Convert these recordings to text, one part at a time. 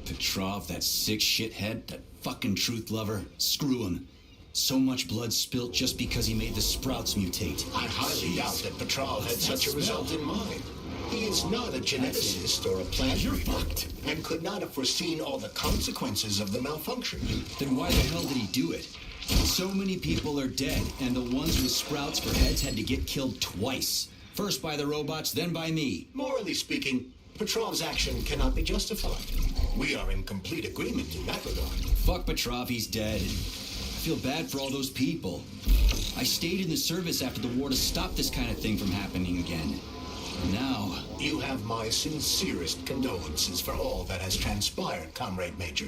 Petrov, that sick shithead, that fucking truth lover, screw him. So much blood spilt just because he made the sprouts mutate. I highly doubt that Petrov had such a result in mind. He is not a geneticist or a plant You're breeder, fucked. and could not have foreseen all the consequences of the malfunction. Then why the hell did he do it? So many people are dead, and the ones with sprouts for heads had to get killed twice. First by the robots, then by me. Morally speaking, Petrov's action cannot be justified. We are in complete agreement in that regard. Fuck Petrov, he's dead. I feel bad for all those people. I stayed in the service after the war to stop this kind of thing from happening again. Now... You have my sincerest condolences for all that has transpired, Comrade Major.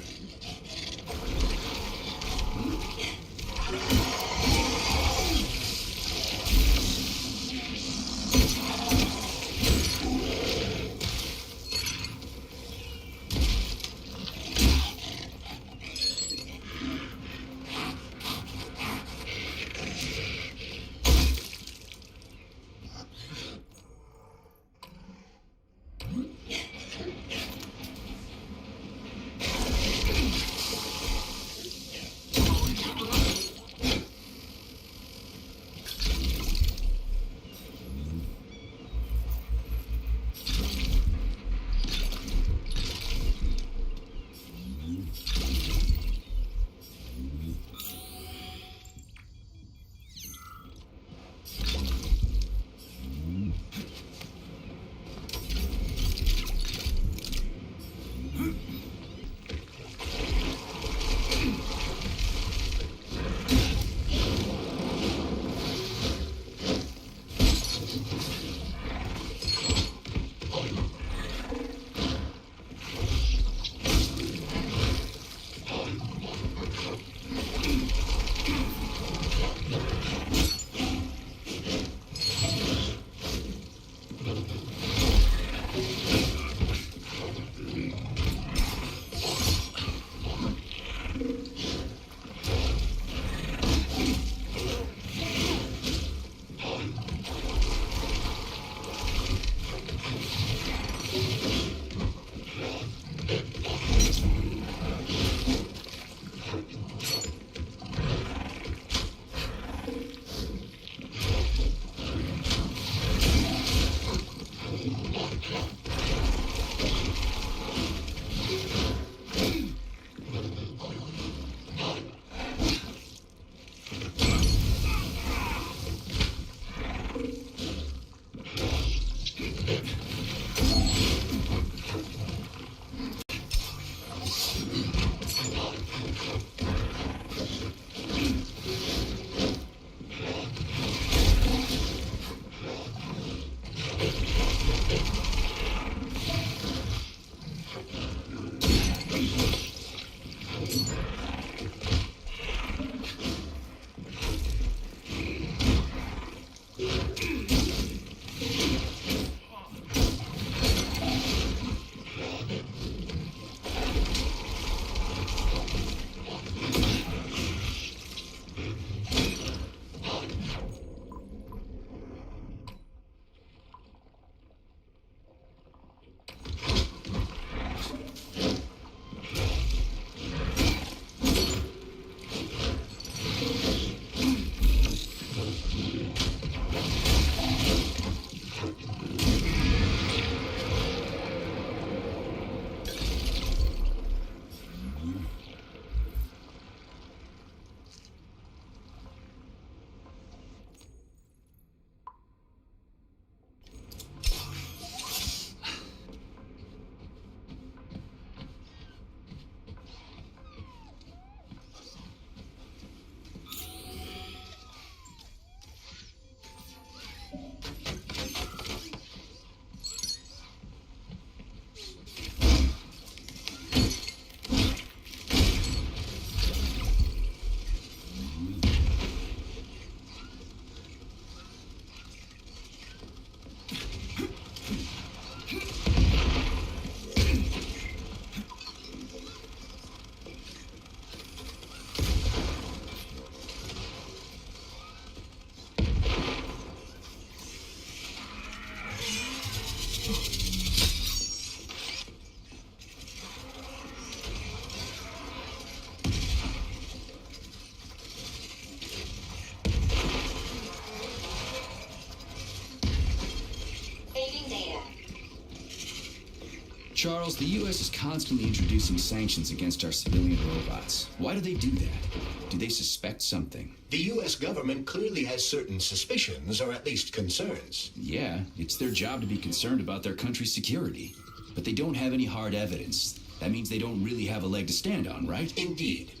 Charles, the U.S. is constantly introducing sanctions against our civilian robots. Why do they do that? Do they suspect something? The U.S. government clearly has certain suspicions, or at least concerns. Yeah, it's their job to be concerned about their country's security. But they don't have any hard evidence. That means they don't really have a leg to stand on, right? Indeed.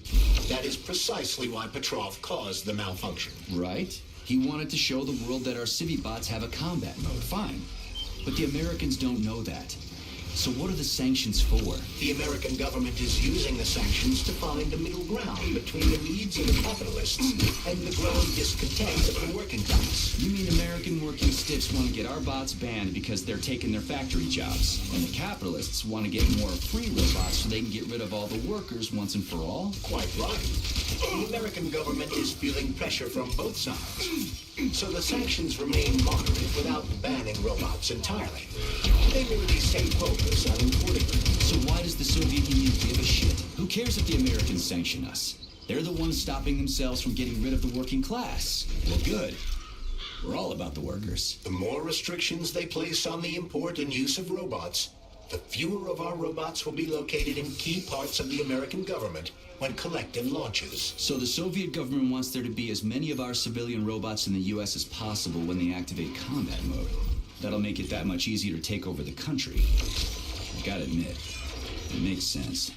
That is precisely why Petrov caused the malfunction. Right. He wanted to show the world that our Civibots have a combat mode. Fine. But the Americans don't know that. So what are the sanctions for? The American government is using the sanctions to find a middle ground between the needs of the capitalists and the growing discontent of the working class. You mean American working stiffs want to get our bots banned because they're taking their factory jobs, and the capitalists want to get more free robots so they can get rid of all the workers once and for all? Quite right. The American government is feeling pressure from both sides. So the sanctions remain moderate without banning robots entirely. They merely stay focused on importing them. So why does the Soviet Union give a shit? Who cares if the Americans sanction us? They're the ones stopping themselves from getting rid of the working class. Well, good. We're all about the workers. The more restrictions they place on the import and use of robots, the fewer of our robots will be located in key parts of the American government when collective launches. So the Soviet government wants there to be as many of our civilian robots in the U.S. as possible when they activate combat mode. That'll make it that much easier to take over the country. I gotta admit, it makes sense.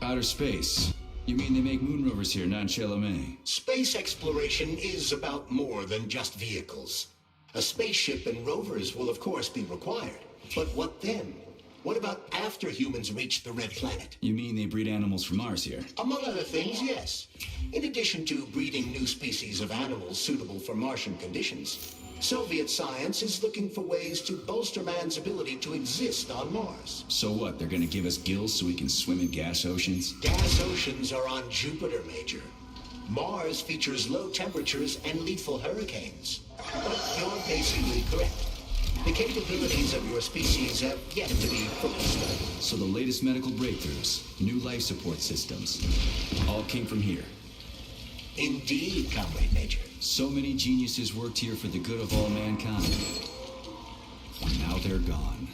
Outer space. You mean they make moon rovers here, not Chalamet? Space exploration is about more than just vehicles. A spaceship and rovers will of course be required. But what then? What about after humans reach the Red Planet? You mean they breed animals from Mars here? Among other things, yes. In addition to breeding new species of animals suitable for Martian conditions, Soviet science is looking for ways to bolster man's ability to exist on Mars. So what, they're gonna give us gills so we can swim in gas oceans? Gas oceans are on Jupiter, Major. Mars features low temperatures and lethal hurricanes. But you're basically correct. The capabilities of your species have yet to be fully studied. So the latest medical breakthroughs, new life support systems, all came from here. Indeed, Comrade Major. So many geniuses worked here for the good of all mankind. And now they're gone.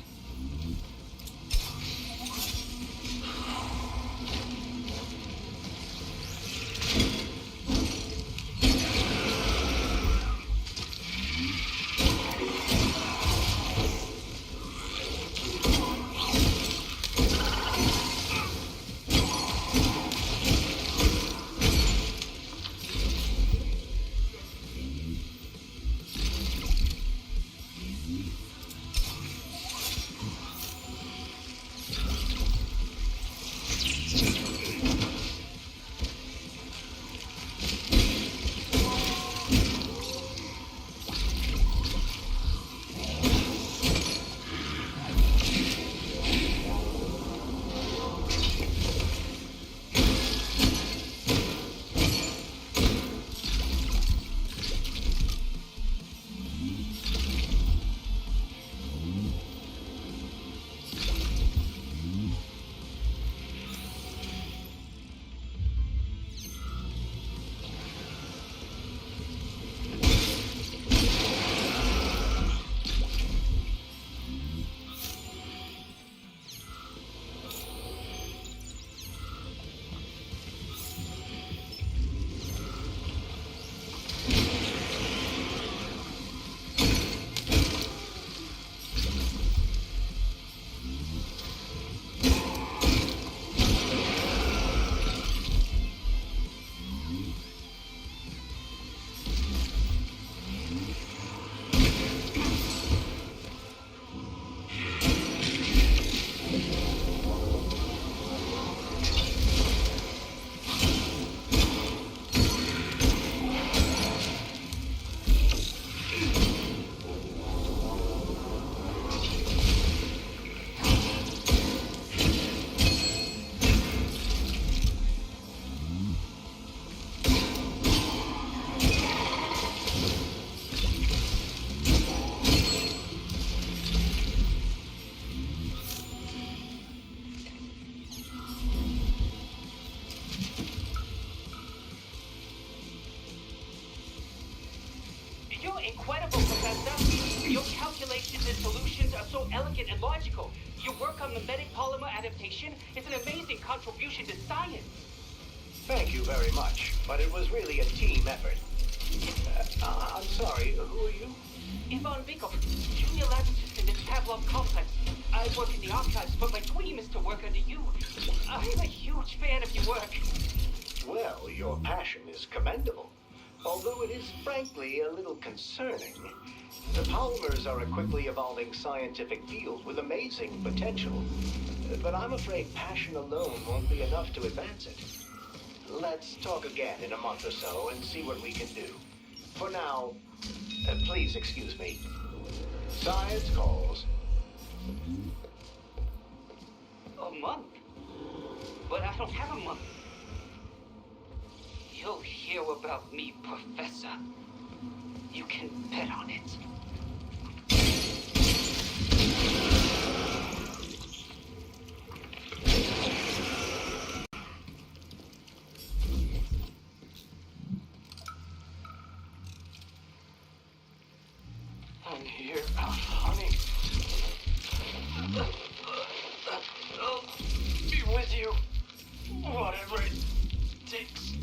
Incredible, Professor. Your calculations and solutions are so elegant and logical. Your work on mimetic polymer adaptation is an amazing contribution to science. Thank you very much, but it was really a team effort. I'm sorry, who are you? Ivan Bikov, junior lab assistant at Pavlov Complex. I work in the archives, but my dream is to work under you. I'm a huge fan of your work. Well, your passion is commendable, although it is frankly a little concerning. The polymers are a quickly evolving scientific field with amazing potential, but I'm afraid passion alone won't be enough to advance it. Let's talk again in a month or so and see what we can do. For now, please excuse me. Science calls. A month? But I don't have a month. You'll hear about me, Professor. You can bet on it. I'm here out, honey. I'll be with you. Whatever it takes.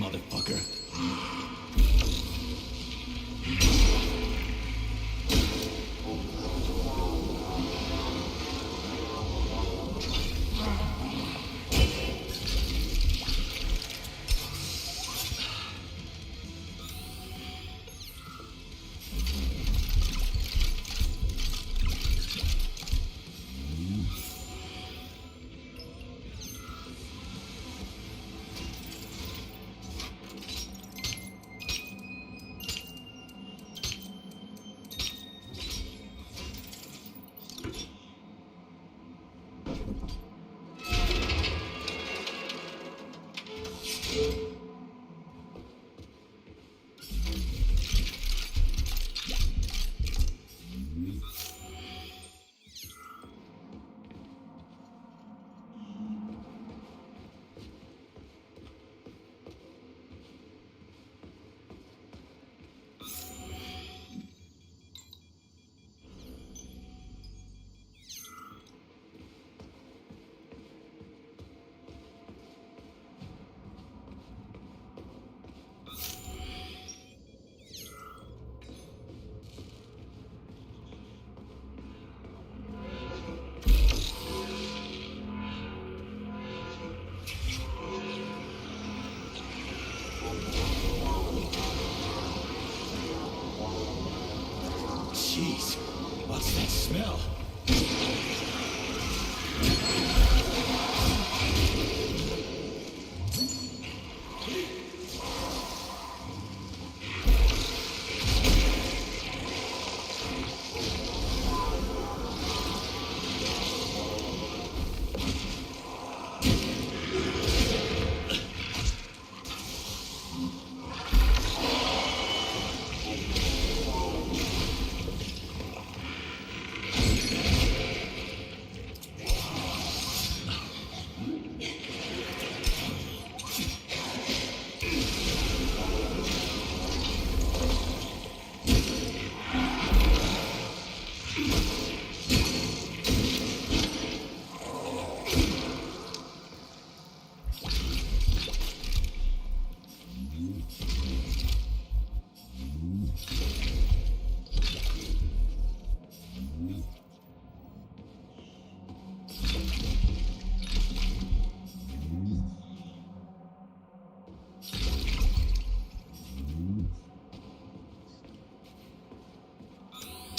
motherfucker.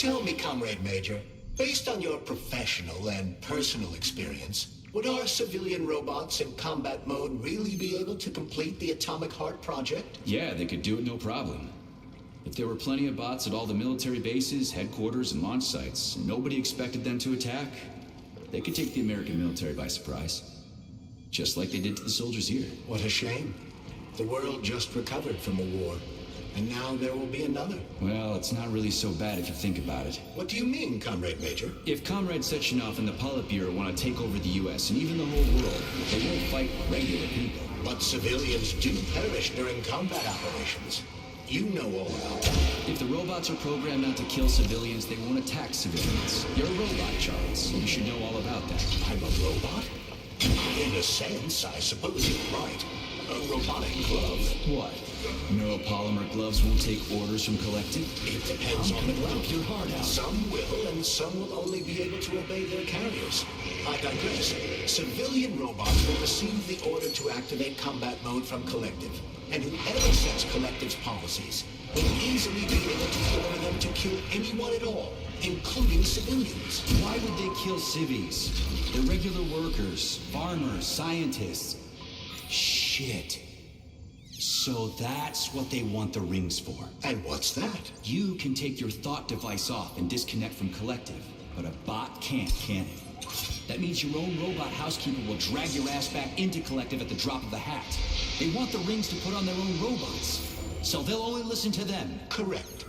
Tell me, Comrade Major, based on your professional and personal experience, would our civilian robots in combat mode really be able to complete the Atomic Heart project? Yeah, they could do it no problem. If there were plenty of bots at all the military bases, headquarters, and launch sites, and nobody expected them to attack, they could take the American military by surprise. Just like they did to the soldiers here. What a shame. The world just recovered from a war, and now there will be another. Well, it's not really so bad if you think about it. What do you mean, Comrade Major? If Comrade Sechenov and the Politburo want to take over the U.S. and even the whole world, they won't fight regular people. But civilians do perish during combat operations. You know all about that. If the robots are programmed not to kill civilians, they won't attack civilians. You're a robot, Charles. You should know all about that. I'm a robot? In a sense, I suppose you're right. A robotic glove. What? Neuropolymer gloves won't take orders from Collective? It depends on the glove. Rip your heart out. Some will, and some will only be able to obey their carriers. I digress. Civilian robots will receive the order to activate combat mode from Collective. And whoever sets Collective's policies will easily be able to order them to kill anyone at all, including civilians. Why would they kill civvies? They're regular workers, farmers, scientists. Shit. So that's what they want the rings for. And what's that? You can take your thought device off and disconnect from Collective, but a bot can't, can it? That means your own robot housekeeper will drag your ass back into Collective at the drop of a hat. They want the rings to put on their own robots, so they'll only listen to them. Correct.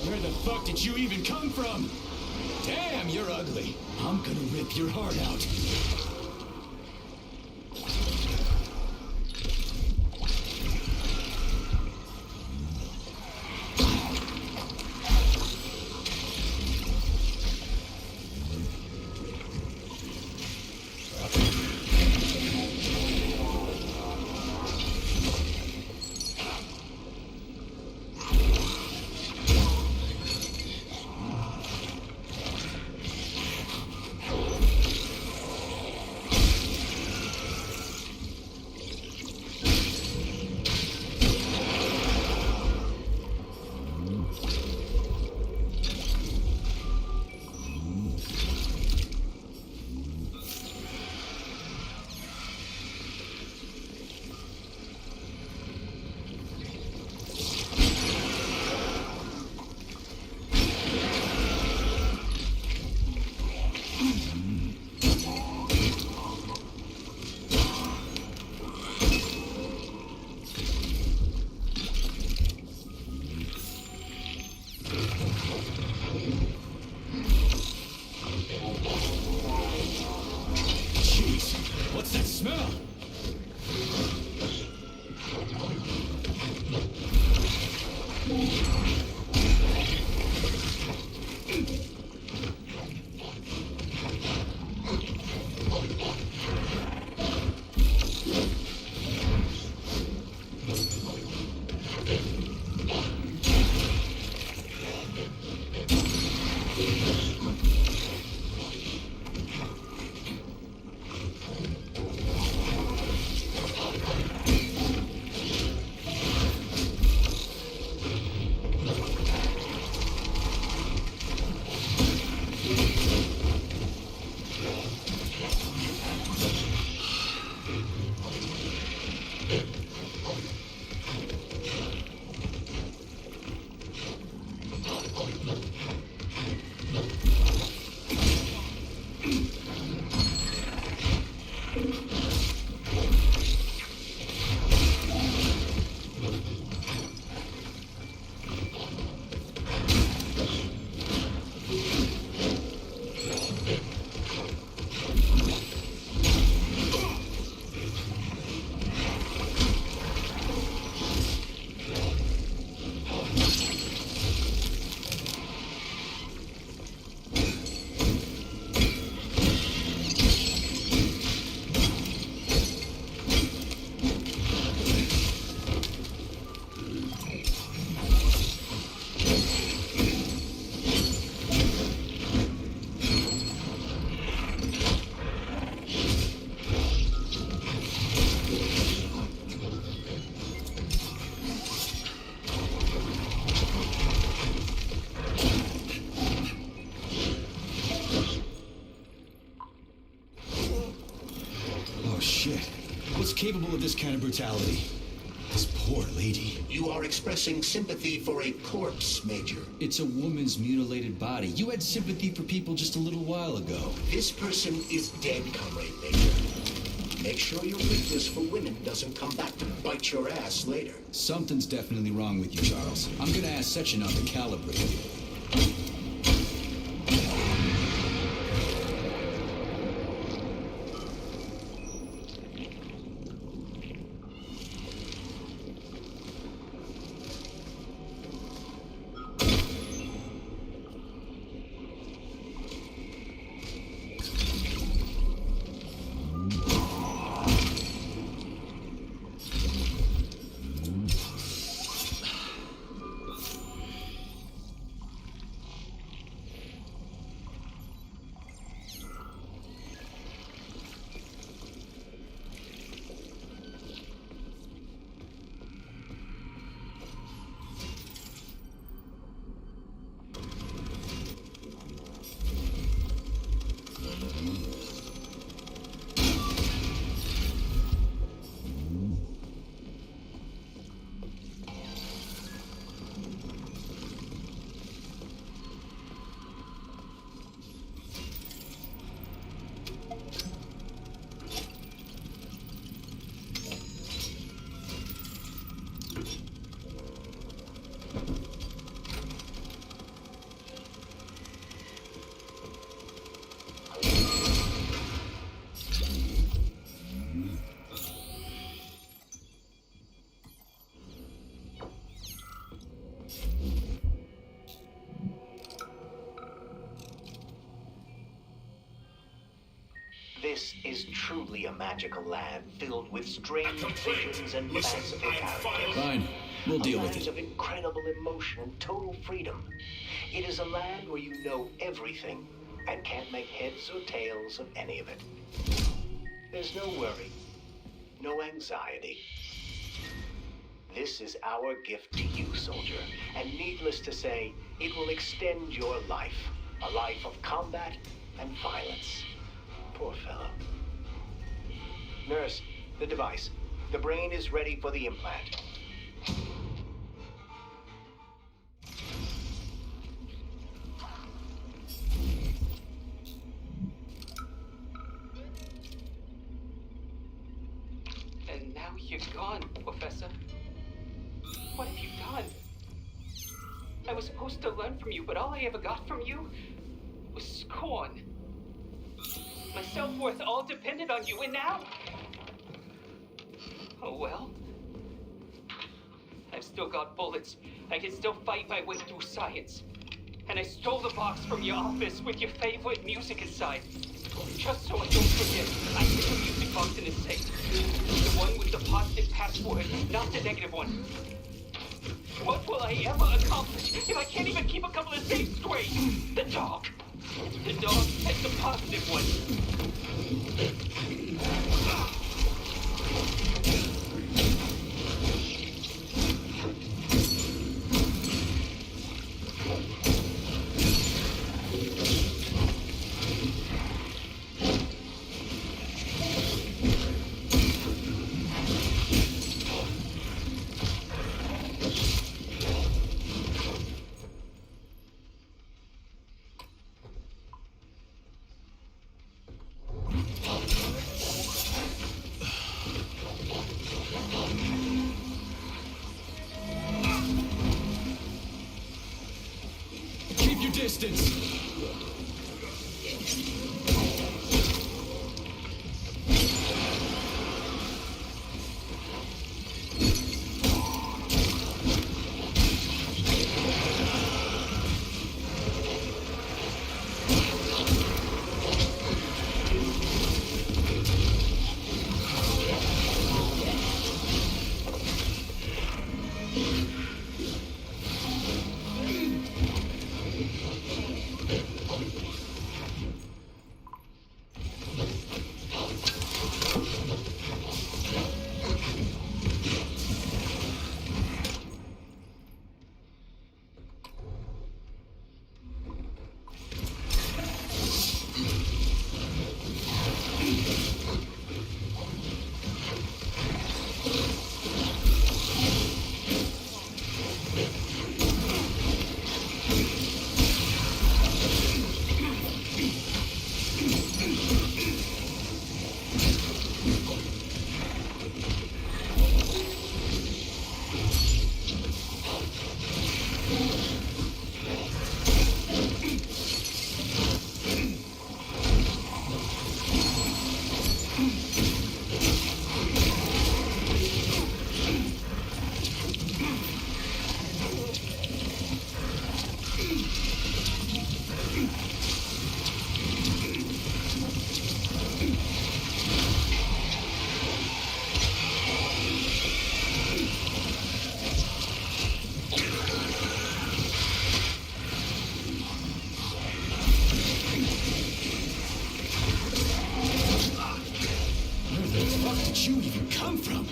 Where the fuck did you even come from? Damn, you're ugly. I'm gonna rip your heart out. What's that smell? capable of this kind of brutality? This poor lady. You are expressing sympathy for a corpse, Major. It's a woman's mutilated body. You had sympathy for people just a little while ago. This person is dead, Comrade Major. Make sure your weakness for women doesn't come back to bite your ass later. Something's definitely wrong with you, Charles. I'm gonna ask Sechenov to calibrate you. This is truly a magical land filled with strange visions and fanciful characters. Fine. We'll deal A with land it. of incredible emotion and total freedom. It is a land where you know everything and can't make heads or tails of any of it. There's no worry, no anxiety. This is our gift to you, soldier, and needless to say, it will extend your life. A life of combat and violence. Poor fellow. Nurse, the device. The brain is ready for the implant. And now you're gone, Professor. What have you done? I was supposed to learn from you, but all I ever got from you was scorn. My self-worth all depended on you, and now... Oh, well. I've still got bullets. I can still fight my way through science. And I stole the box from your office with your favorite music inside. Just so I don't forget, I hid the music box in the safe. The one with the positive password, not the negative one. What will I ever accomplish if I can't even keep a couple of safes straight? The dog. The dog has the positive one. Keep your distance. you even come from?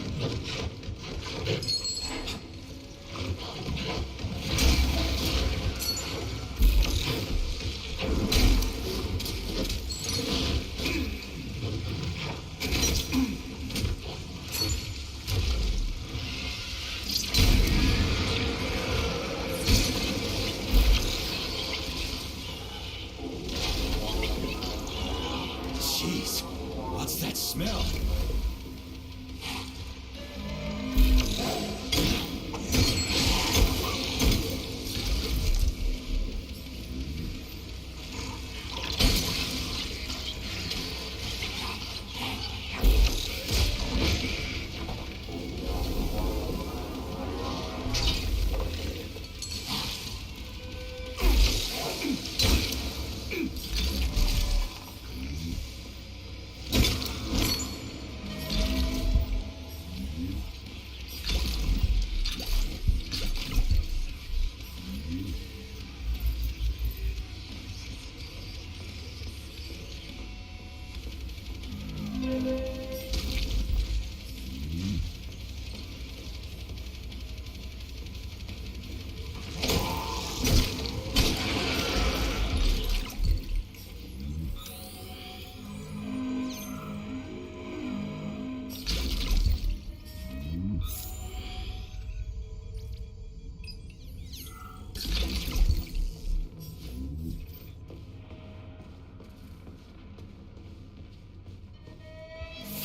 Jeez, what's that smell?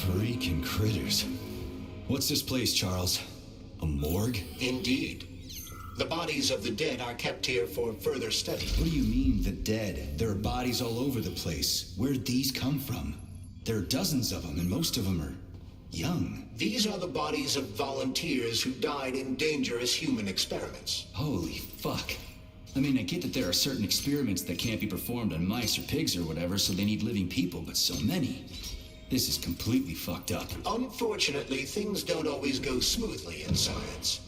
Freaking critters. What's this place, Charles? A morgue? Indeed. The bodies of the dead are kept here for further study. What do you mean, the dead? There are bodies all over the place. Where'd these come from? There are dozens of them, and most of them are young. These are the bodies of volunteers who died in dangerous human experiments. Holy fuck. I mean, I get that there are certain experiments that can't be performed on mice or pigs or whatever, so they need living people, but so many. This is completely fucked up. Unfortunately, things don't always go smoothly in science.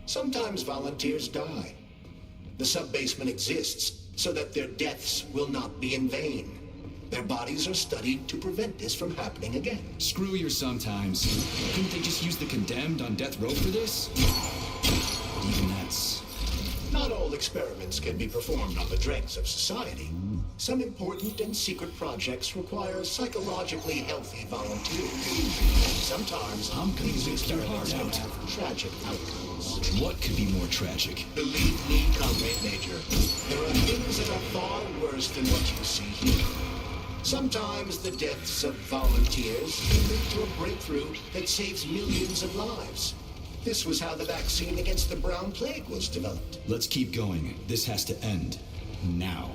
Sometimes volunteers die. The sub-basement exists so that their deaths will not be in vain. Their bodies are studied to prevent this from happening again. Screw your sometimes. Couldn't they just use the condemned on death row for this? But even that's... Not all experiments can be performed on the dregs of society. Some important and secret projects require psychologically healthy volunteers. Sometimes I'm gonna these rip your heart experiments out. have tragic outcomes. What could be more tragic? Believe me, Comrade Major, there are things that are far worse than what you see here. Sometimes the deaths of volunteers can lead to a breakthrough that saves millions of lives. This was how the vaccine against the brown plague was developed. Let's keep going. This has to end. Now.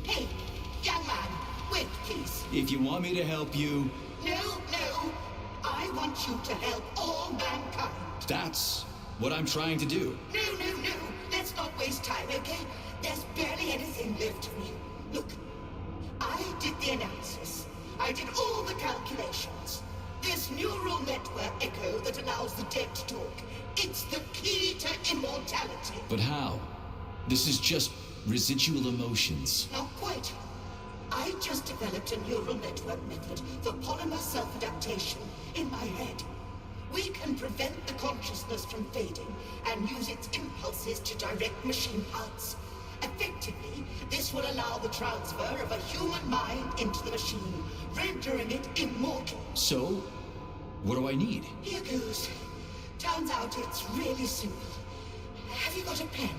Hey, young man, wait, please. If you want me to help you, No, no. I want you to help all mankind. that's what I'm trying to do. No, no, no. Let's not waste time, okay? There's barely anything left for you. Look, I did the analysis. I did all the calculations. This neural network echo that allows the dead to talk. It's the key to immortality. But how? This is just residual emotions. Not quite. I just developed a neural network method for polymer self-adaptation in my head. We can prevent the consciousness from fading and use its impulses to direct machine parts. Effectively, this will allow the transfer of a human mind into the machine, rendering it immortal. So, what do I need? Here goes. Turns out it's really simple. Have you got a pen?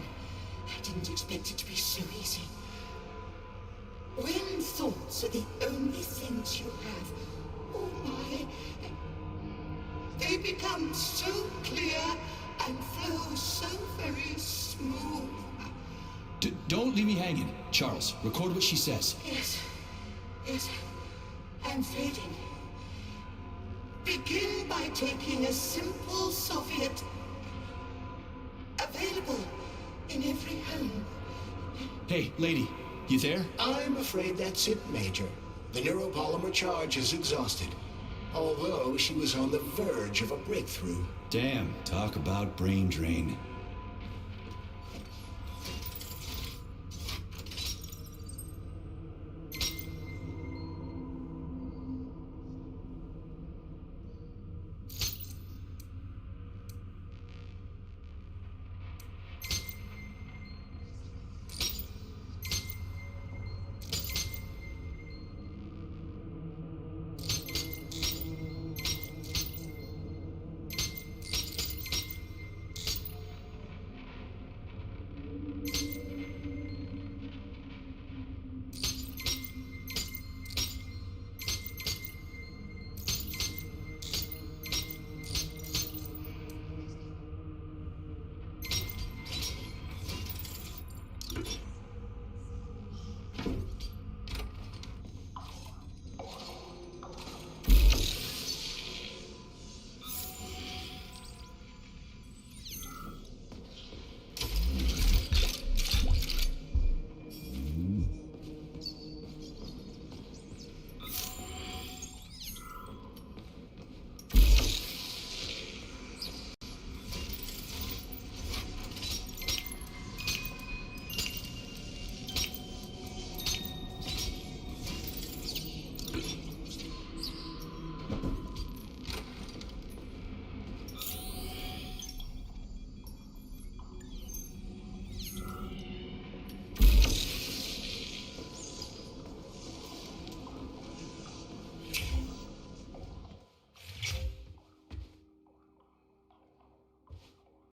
I didn't expect it to be so easy. When thoughts are the only things you have, oh my, they become so clear and flow so very smooth. Don't leave me hanging. Charles, record what she says. Yes, I'm fading. Begin by taking a simple Soviet available in every home. Hey, lady, you there? I'm afraid that's it, Major. The neuropolymer charge is exhausted. Although she was on the verge of a breakthrough. Damn, talk about brain drain.